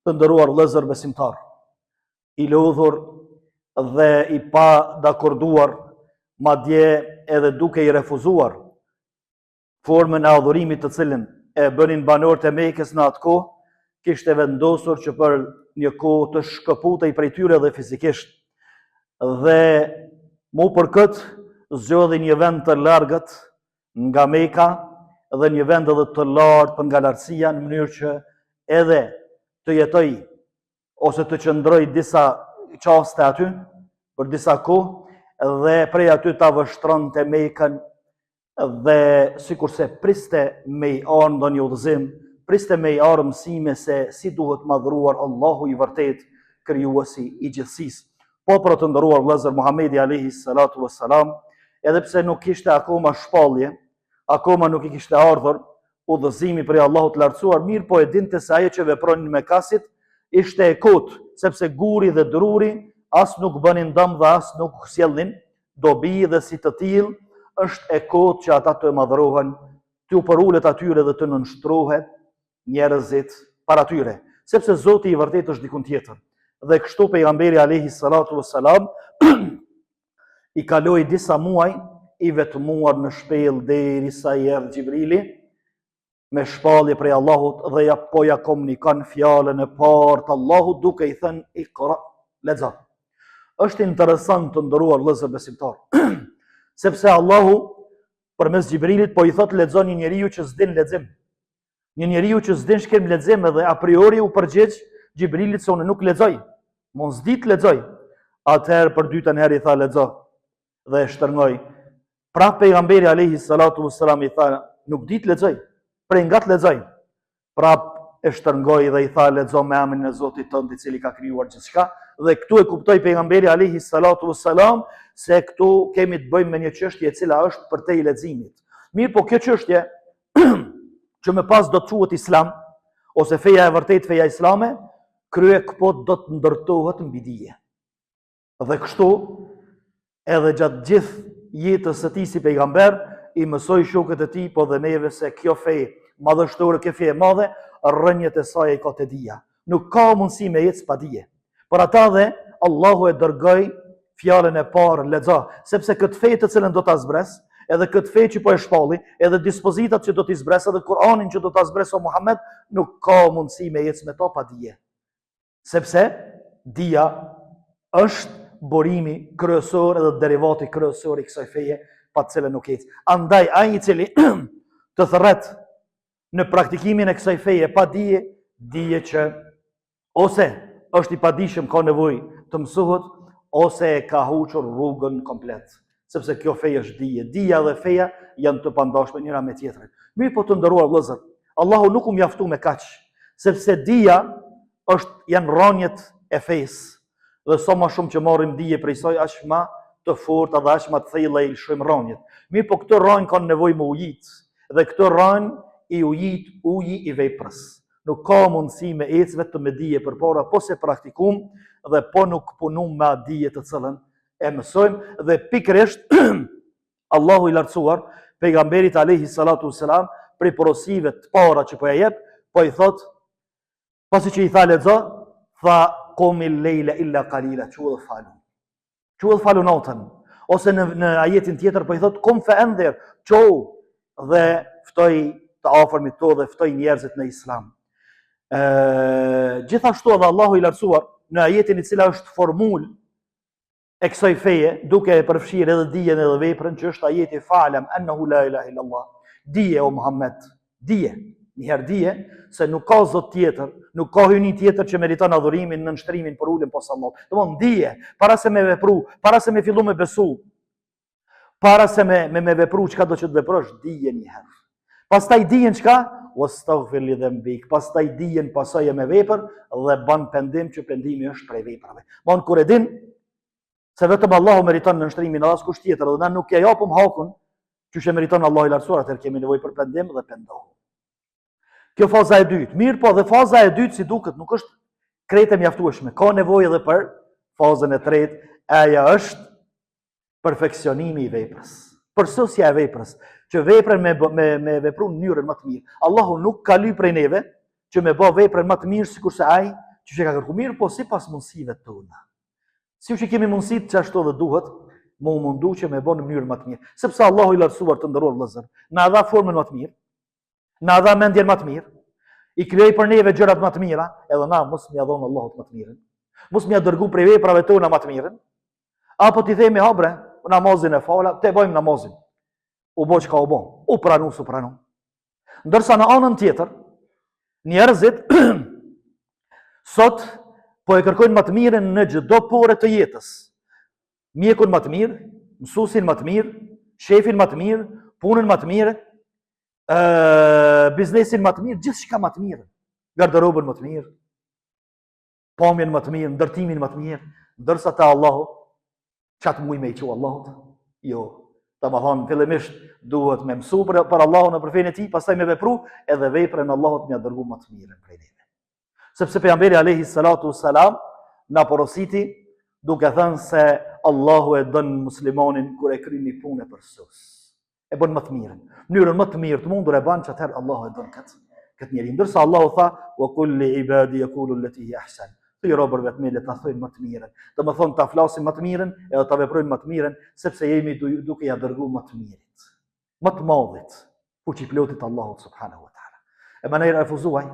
Të nderuar vëllezër besimtar, i lodhur dhe i pa dakorduar, madje edhe duke i refuzuar formën e adhurimit të cilën e bënin banorët e Mekës në atë kohë, kishte vendosur që për një kohë të shkëputej prej tyre dhe fizikisht. Dhe mu për këtë zgjodhi një vend të largët nga Meka dhe një vend edhe të lartë për nga lartësia, në mënyrë që edhe të jetoj ose të qëndroj disa qaste aty për disa kohë dhe prej aty ta vështronte Mekën dhe sikurse priste me i arë ndonjë udhëzim, priste me i arë mësime se si duhet madhruar Allahu i vërtet, krijuesi i gjithësisë. Po për të nderuar vëllezër, Muhamedi alayhi salatu wassalam, edhe pse nuk kishte akoma shpallje, akoma nuk i kishte ardhur udhëzimi prej Allahut të lartësuar, mirë po e dinte se ajo që vepron në Mekasit ishte e kotë, sepse guri dhe druri as nuk bënin dëm dhe as nuk sjellin dobi, dhe si të tillë është e kotë që ata të madhrohen, t'u përulet atyre dhe të nënshtrohet njerëzit para tyre, sepse Zoti i vërtet është dikun tjetër. Dhe kështu pejgamberi alayhi salatu wassalam i kaloi disa muaj i vetmuar në shpellë derisa i erdhi Xhibrili me shpallje prej Allahut dhe ja komunikon fjalën e parë të Allahut duke i thënë Iqra, lexo. Është interesant të nderuar vëllezër besimtar, sepse Allahu përmes Xhibrilit po i thot lexo një njeriu që s'din lexim. Një njeriu që s'din shkelm lexim dhe a priori u përgjigj Xhibrilit se unë nuk lexoj, mos di të lexoj. Atëherë për dytën herë i tha lexo dhe e shtrëngoi. Pra pejgamberi alayhi salatu wassalam i tha nuk di të lexoj, prej nga të lexoj. Prap e shtrëngoi dhe i tha lexo me emrin e Zotit tënd i cili ka krijuar gjithçka. Dhe këtu e kuptoi pejgamberi alayhi salatu wassalam se këtu kemi të bëjmë me një çështje e cila është për te i leximit. Mirë, po kjo çështje që më pas do të thuhet Islam ose feja e vërtet, feja islame, krye këpo do të ndërtohet mbi dije. Dhe kështu edhe gjatë gjithë jetës së tij si pejgamber i mësoi shokët e tij, po dhe neve, se kjo fe madhështore, kjo fe e madhe, rrënjët e saj ka te dija. Nuk ka mundësi me jetë pa dije. Për ata dhe Allahu e dërgoi fjalën e parë lexo, sepse këtë fe të cilën do ta zbres, edhe këtë fe që po e shpalli, edhe dispozitat që do t'i zbres, edhe Kur'anin që do ta zbres o Muhammed, nuk ka mundësi me jetë me to pa dije. Sepse dija është burimi kryesor edhe derivati kryesor i kësaj feje, pa të cilën nuk ecë. Andaj ai i cili të thërret në praktikimin e kësaj feje pa dije, dije që ose është i padijshëm, ka nevojë të mësohet, ose e ka huqur rrugën komplet. Sepse kjo feje është dije. Dija dhe feja janë të pandashme njëra me tjetrën. Mirë po të nderuar vëllezër, Allahu nuk u mjaftu me kaq, sepse dija janë rrënjët e fesë. Dhe sa më shumë që marrim dije prej saj, aq më të forta dhe aq më të thella i lëshojmë rrënjët. Mirë po këtë rrënjë kanë nevojë me ujit. Dhe këtë rrënjë i ujit uji i veprës. Nuk ka mundësi me ecë vetëm me dije përpara, po se praktikum dhe po nuk punum me dije të cilën e mësojmë. Dhe pikërisht Allahu i lartësuar pejgamberit alayhi salatu wassalam prej porosive të para që po ja jep, po i thot, pasi që i tha lexo, tha qumi al-layla illa qalila, quhet falu natën. Ose në ajetin tjetër po i thot kum fa anzir, dhe ftoi të afërmit to dhe ftoi njerëzit në Islam. Gjithashtu edhe Allahu i lartësuar në ajetin i cila është formul e kësaj feje, duke e përfshirë edhe dijen edhe veprën, që është ajeti fa'lam annahu la ilaha illallah. Dije o Muhammed, dije, njëherë dije se nuk ka zot tjetër, nuk ka hyjni tjetër që meriton adhurimin, nënshtrimin për ulën posa Allahut. Domthon dije, para se me vepru, para se me fillu me besu, para se me vepru çka do që të veprosh, dije njëherë. Pastaj dijen çka? Wastaghfir li dhanbik. Pastaj dijen pasaj me vepër dhe bën pendim, që pendimi është prej veprave. Mon kur e din se vetëm Allahu meriton nënshtrimin, as kush tjetër, dhe na nuk ja japum hakun që e meriton Allahu i lartësuar, atëherë kemi nevojë për pendim dhe pendohu. Kjo faza e dytë. Mirë po, dhe faza e dytë si duket nuk është krejt e mjaftueshme. Ka nevojë edhe për fazën e tretë, ajo është perfeksionimi i veprës. Përsosja e veprës, që veprën me vepru në mënyrën më të mirë. Allahu nuk ka lyp prej neve që me bë veprën më të mirë sikurse ai që ka kërku mirë, po si pas mundësive tona. Si që kemi mundësit që ashtu dhe duhet, më mundu që me bo në mënyrën më të mirë. Sepse Allahu i lartësuar të ndëruar vëllezër, na dha formën më të mirë, na dha mendjen më të mirë, i krijoi për neve gjërat më të mira, edhe na mos m'ia dhon Allahut më të mirën. Mos m'ia dërgu prej veprave tona më të mirën. Apo ti themi ha bre, namazin e fala, te bëjmë namazin. U bë çka u bë, u pranu su pranu. Ndërsa në anën tjetër, njerëzit sot po e kërkojnë më të mirën në çdo pore të jetës. Mjekun më të mirë, mësuesin më të mirë, shefin më të mirë, punën më të mirë, biznesin më të mirë, gjithçka më të mirë. Garderobën më të mirë, pamjen më të mirë, ndërtimin më të mirë, ndërsa te Allahu çat muj me i thu Allahut. Jo. Domethënë fillimisht duhet me mësu për Allahun në përfen e tij, pastaj me vepru edhe veprën e Allahut më dërgu më të mirën prej neve. Sepse pejgamberi alayhi salatu wassalam na porositi duke thënë se Allahu e dën muslimanin kur e kryen një punë për sos. E bën më të mirën. Mënyrën më të mirë të mundur e bën që atëherë Allahu e dën këtë njeri. Ndërsa Allahu tha wa kulli ibadi yaqulu allati hi ahsan. Të robërve të mirë ta thojnë më të mirën. Domethënë ta flasin më të mirën edhe ta veprojnë më të mirën, sepse jemi duke ja dërguar më të mirit. Më të madhit, fuqiplotit Allahut subhanahu wa taala. E më ne refuzuaj.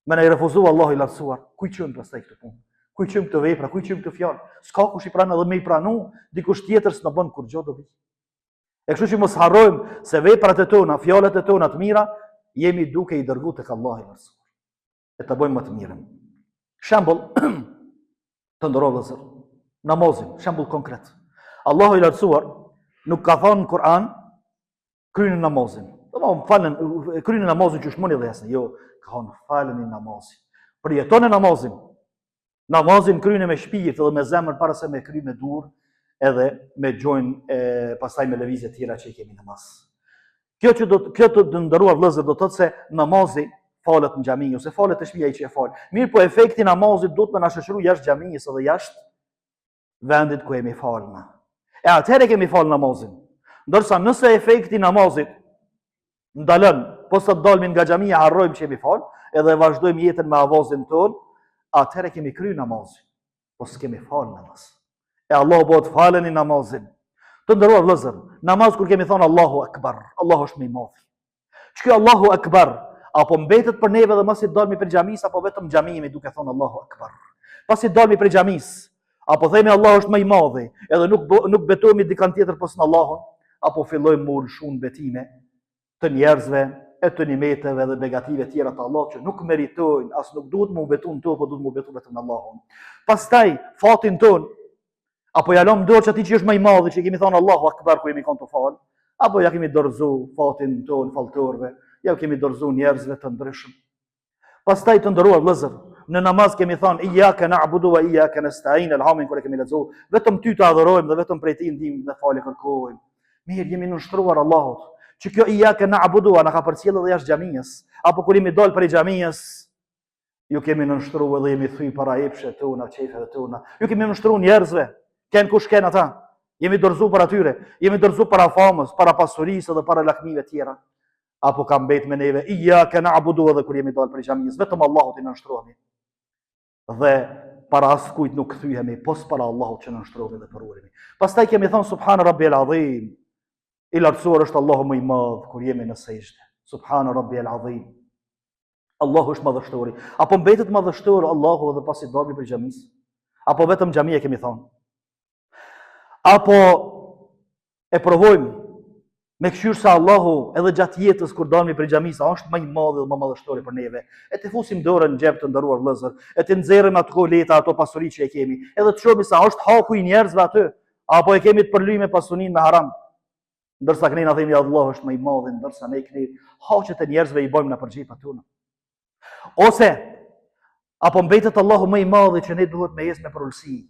Më ne refuzuar Allahu i lartësuar. Ku i çon pastaj këtë punë? Ku i çon këtë vepra? Ku i çon këtë fjalë? S'ka kush i pranon edhe me i pranu, dikush tjetër s'na bën kur gjë do vi. E kështu që mos harrojmë se veprat e tona, fjalët e tona të mira, jemi duke i dërguar tek Allahu i lartësuar. E ta bëjmë më të mirën. Shembull të ndërrohet vëllazër, namazin, shembull konkret. Allahu i lartësuar nuk ka thënë në Kur'an kryeni namazin. Domethënë falën kryeni namazin që shmoni dhe jasnë. Jo, ka thënë faleni namazin. Përjetoni namazin. Namazin kryeni me shpirt dhe me zemër para se me kry me dur edhe me gjojnë pastaj me lëvizje të tjera që i kemi namaz. Kjo të ndëruar vëllazër do të thotë se namazi falet në xhami ose falet te shtëpia ai që e fal. Mirë, po efekti i namazit duhet më na shoqëroj jashtë xhamisë edhe jashtë vendit ku jemi falna. E atëherë kemi fal namazin. Ndërsa nëse efekti i namazit ndalon, posa të dalmi nga xhamia harrojmë që jemi fal, edhe vazhdojmë jetën me avazin ton, atëherë kemi kryer namazin. Po s'kemi fal namaz. E Allahu bëhet faleni namazin. Të nderuar vëllezër, namaz kur kemi thonë Allahu Akbar, Allahu është më i madh. Çka Allahu Akbar, apo mbetet për neve dhe mos i dalmi për xhamis apo vetëm xhamimi duke thonë Allahu Akbar. Pasi dalmi për xhamis, apo themi Allahu është më i madh, edhe nuk betohemi dikant tjetër posa Allahun, apo fillojmë më ulshun betime të njerëzve, e të nimeteve dhe negative tjera të Allahut që nuk meritojnë, as nuk duhet më betun to, po duhet më betu vetëm Allahun. Pastaj fatin ton apo ja lëm dorë atij që është më i madh, që kemi thënë Allahu Akbar ku jemi kon të fal, apo ja kemi dorëzu fatin ton falltorëve, ja kemi dorëzu njerëzve të ndryshëm. Pastaj të nderuar vëllezër, në namaz kemi thënë iyyaka na'budu wa iyyaka nasta'in, elhamin kur e kemi lexuar, vetëm ty të adhurojmë dhe vetëm prej tij ndihmë dhe falje kërkojmë. Mirë, jemi nënshtruar Allahut. Që kjo iyyaka na'budu na ka përcjellë edhe jashtë xhamisë, apo kur jemi dal prej xhamisë, ju kemi nënshtruar dhe jemi thy para epshet tona, çefeve tona. Ju kemi nënshtruar njerëzve. Ken kush ken ata? Jemi dorëzu para tyre, jemi dorëzu para famës, para pasurisë dhe para lakmive tjera. Apo ka mbet me neve iyyaka na'budu edhe kur jemi dal prej xhamisë, vetëm Allahut i nënshtrohemi. Dhe para askujt nuk kthehemi, pos para Allahut që nënshtrohemi dhe përuremi. Pastaj kemi thënë subhana rabbiyal azim. I lartësuar është Allahu më i madh kur jemi në sejdë. Subhana rabbiyal azim. Allahu është madhështori. Apo mbetet madhështor Allahu edhe pasi dalmi prej xhamisë? Apo vetëm xhamia kemi thënë? Apo e provojmë me këshyrë se Allahu edhe gjatë jetës kur dalmi prej xhamisë është më i madh dhe më madhështori për neve. E të fusim dorën në xhep të nderuar vëllezër, e të nxjerrim ato koleta, ato pasuri që e kemi, edhe të shohim se është haku i njerëzve aty, apo e kemi të përlyme pasuninë me haram. Ndërsa ne na themi Allahu është më i madh, ndërsa ne kemi haqet e njerëzve i bëjmë në përgjigjet tona. Ose apo mbetet Allahu më i madh që ne duhet me jesë me përulësi,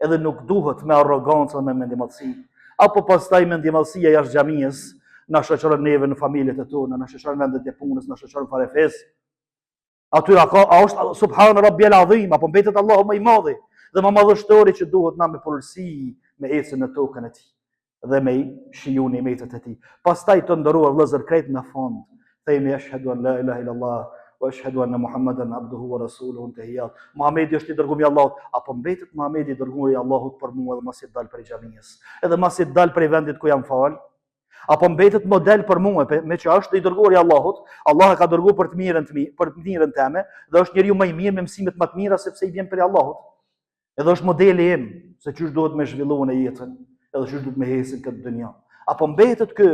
edhe nuk duhet me arrogancë dhe me mendimallësi. Apo pastaj mendimallësia jashtë xhamisë na shoqëron neve në familjet e tona, na shoqëron vendet e punës, na shoqëron farefes. Aty është subhana rabbiyal azim, apo mbetet Allahu më i madh dhe më madhështori që duhet na me përulësi me ecën në tokën e tij dhe me shiju nimetet e tij. Pastaj të nderuar vëllezër krejt në fund, themi ashhadu an la ilaha illallah wa ashhadu anna Muhammadan abduhu wa rasuluhu tahiyat. Muhamedi është i dërguari i Allahut, apo mbetet Muhamedi i dërguari i Allahut për mua edhe masi dal prej xhamisë, edhe masi dal prej vendit ku jam fal? Apo mbetet model për mua, me që është i dërguari i Allahut, Allah e ka dërguar për të mirën time, dhe është njeriu më i mirë me mësimet më të mira sepse i vjen prej Allahut. Edhe është modeli im se çish duhet me zhvilluar në jetën, edhe çish duhet me hesin këtë dynja. Apo mbetet ky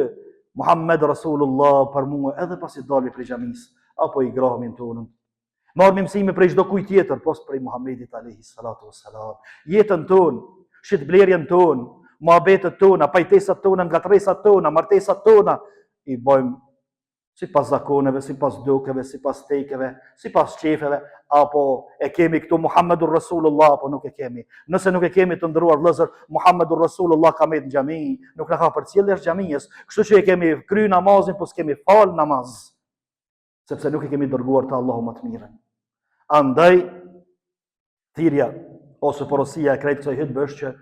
Muhammed Rasulullah për mua edhe pasi dali prej xhamisë, apo i gramin tonën. Marrim mësime prej çdo kujt tjetër, pos prej Muhamedit alayhi salatu wassalam. Jetën tonë, shitblerjen tonë, muhabetet tona, pajtesat tona, ngatresat tona, martesat tona, i bëjmë si pas zakoneve, si pas dukeve, si pas tekeve, si pas qefeve, apo e kemi këtu Muhammedur Rasulullah, apo nuk e kemi. Nëse nuk e kemi të ndëruar vëllezër, Muhammedur Rasulullah ka met në xhami, nuk na ka përcjellë xhamijës, kështu që e kemi kry namazin, po s'kemi fal namaz, sepse nuk e kemi dërguar të Allahu më të mirën. Andaj, thirrja ose porosia e krejt kësaj hutbe është që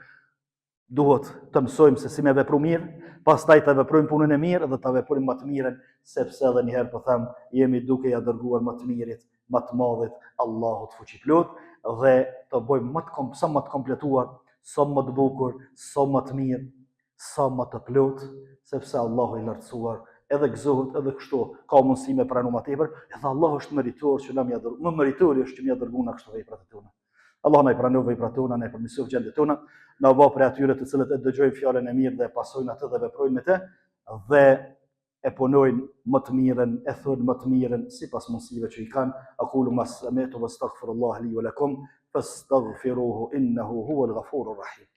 duhet të mësojmë se si me vepru mirë, pastaj të veprojmë punën e mirë dhe të veprojmë më të mirën, sepse edhe njëherë po them, jemi duke ja dërguar më të mirit, më të madhit, Allahut fuqiplot, dhe të bëjmë sa më të kompletuar, sa më të bukur, sa më të mirë, sa më të plot, sepse Allahu i lartësuar edhe gëzohet edhe kështu ka mundësi me pranu më tepër, edhe Allah është meritor që na më më meritori është që më dërguar në kështu vepra të tona. Allah na i pranoj veprat tona, na i përmirësoj gjendjet tona, na bëj për atyre të cilët e dëgjojnë fjalën e mirë dhe pasojnë atë dhe veprojnë me të, dhe e punojnë më të mirën, e thonë më të mirën sipas mundësive që i kanë. Aqulu ma sami'tu wastaghfirullah li wa lakum fastaghfiruhu innahu huwal ghafurur rahim.